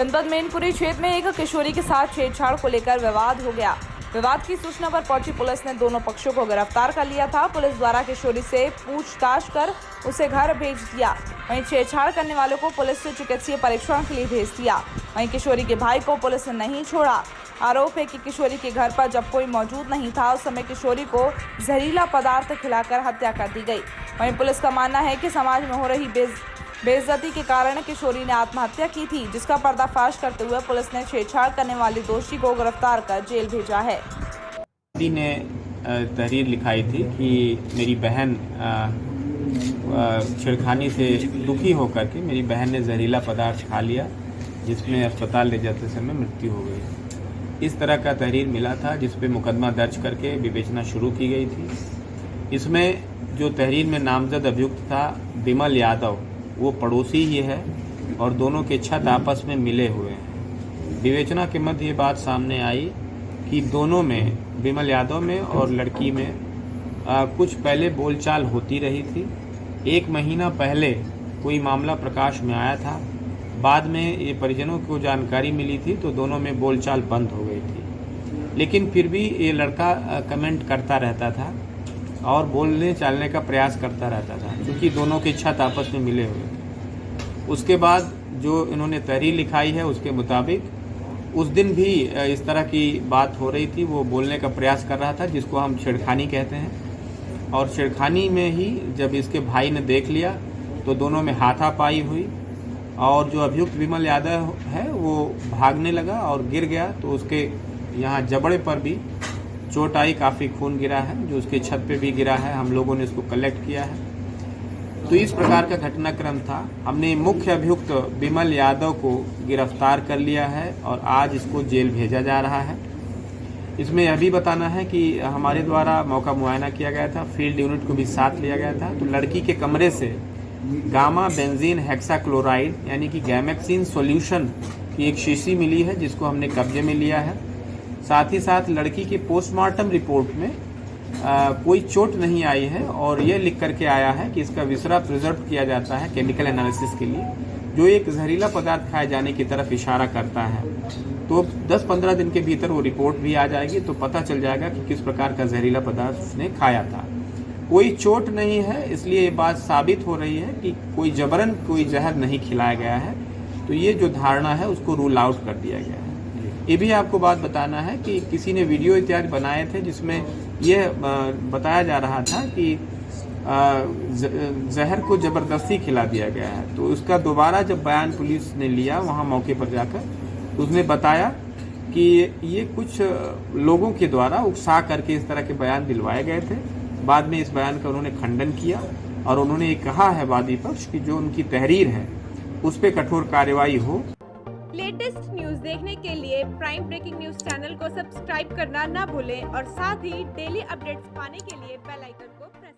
जनपद मैनपुरी क्षेत्र में एक किशोरी के साथ छेड़छाड़ को लेकर विवाद हो गया। विवाद की सूचना पर पहुंची पुलिस ने दोनों पक्षों को गिरफ्तार कर लिया था। पुलिस द्वारा किशोरी से पूछताछ कर उसे घर भेज दिया। वहीं छेड़छाड़ करने वालों को पुलिस ने चिकित्सीय परीक्षण के लिए भेज दिया। वहीं किशोरी के भाई को पुलिस ने नहीं छोड़ा। आरोप है कि किशोरी के घर पर जब कोई मौजूद नहीं था, उस समय किशोरी को जहरीला पदार्थ खिलाकर हत्या कर दी गई। वहीं पुलिस का मानना है कि समाज में हो रही बेइज्जती के कारण किशोरी ने आत्महत्या की थी, जिसका पर्दाफाश करते हुए पुलिस ने छेड़छाड़ करने वाले दोषी को गिरफ्तार कर जेल भेजा है। ने तहरीर लिखाई थी कि मेरी बहन छेड़खानी से दुखी होकर के मेरी बहन ने जहरीला पदार्थ खा लिया, जिसमें अस्पताल ले जाते समय मृत्यु हो गई। इस तरह का तहरीर मिला था, जिस पे मुकदमा दर्ज करके विवेचना शुरू की गई थी। इसमें जो तहरीर में नामजद अभियुक्त था विमल यादव, वो पड़ोसी ही है और दोनों के छत आपस में मिले हुए हैं। विवेचना के मध्य ये बात सामने आई कि दोनों में, विमल यादव में और लड़की में कुछ पहले बोलचाल होती रही थी। 1 महीना पहले कोई मामला प्रकाश में आया था। बाद में ये परिजनों को जानकारी मिली थी तो दोनों में बोलचाल बंद हो गई थी। लेकिन फिर भी ये लड़का कमेंट करता रहता था और बोलने चालने का प्रयास करता रहता था, क्योंकि दोनों के छत आपस में मिले हुए थे। उसके बाद जो इन्होंने तहरीर लिखाई है उसके मुताबिक उस दिन भी इस तरह की बात हो रही थी। वो बोलने का प्रयास कर रहा था, जिसको हम छेड़खानी कहते हैं। और छेड़खानी में ही जब इसके भाई ने देख लिया तो दोनों में हाथापाई हुई और जो अभियुक्त विमल यादव है वो भागने लगा और गिर गया, तो उसके यहाँ जबड़े पर भी चोट आई, काफ़ी खून गिरा है, जो उसके छत पे भी गिरा है। हम लोगों ने इसको कलेक्ट किया है। तो इस प्रकार का घटनाक्रम था। हमने मुख्य अभियुक्त विमल यादव को गिरफ्तार कर लिया है और आज इसको जेल भेजा जा रहा है। इसमें यह भी बताना है कि हमारे द्वारा मौका मुआयना किया गया था, फील्ड यूनिट को भी साथ लिया गया था। तो लड़की के कमरे से गामा बेंजीन हेक्साक्लोराइड यानी कि गैमेक्सिन सॉल्यूशन की एक शीशी मिली है, जिसको हमने कब्जे में लिया है। साथ ही साथ लड़की के पोस्टमार्टम रिपोर्ट में कोई चोट नहीं आई है और ये लिख करके आया है कि इसका विसरा प्रिजर्व किया जाता है केमिकल एनालिसिस के लिए, जो एक जहरीला पदार्थ खाए जाने की तरफ इशारा करता है। तो 10-15 दिन के भीतर वो रिपोर्ट भी आ जाएगी, तो पता चल जाएगा कि किस प्रकार का जहरीला पदार्थ उसने खाया था। कोई चोट नहीं है, इसलिए ये बात साबित हो रही है कि कोई जबरन कोई जहर नहीं खिलाया गया है। तो ये जो धारणा है उसको रूल आउट कर दिया गया है। ये भी आपको बात बताना है कि किसी ने वीडियो इत्यादि बनाए थे जिसमें यह बताया जा रहा था कि जहर को जबरदस्ती खिला दिया गया है। तो उसका दोबारा जब बयान पुलिस ने लिया वहाँ मौके पर जाकर, तो उसने बताया कि ये कुछ लोगों के द्वारा उकसा करके इस तरह के बयान दिलवाए गए थे। बाद में इस बयान का उन्होंने खंडन किया और उन्होंने ये कहा है वादी पक्ष की जो उनकी तहरीर है उस पर कठोर कार्रवाई हो। लेटेस्ट न्यूज देखने के लिए प्राइम ब्रेकिंग न्यूज चैनल को सब्सक्राइब करना ना भूलें और साथ ही डेली अपडेट्स पाने के लिए बेल आइकन को प्रेस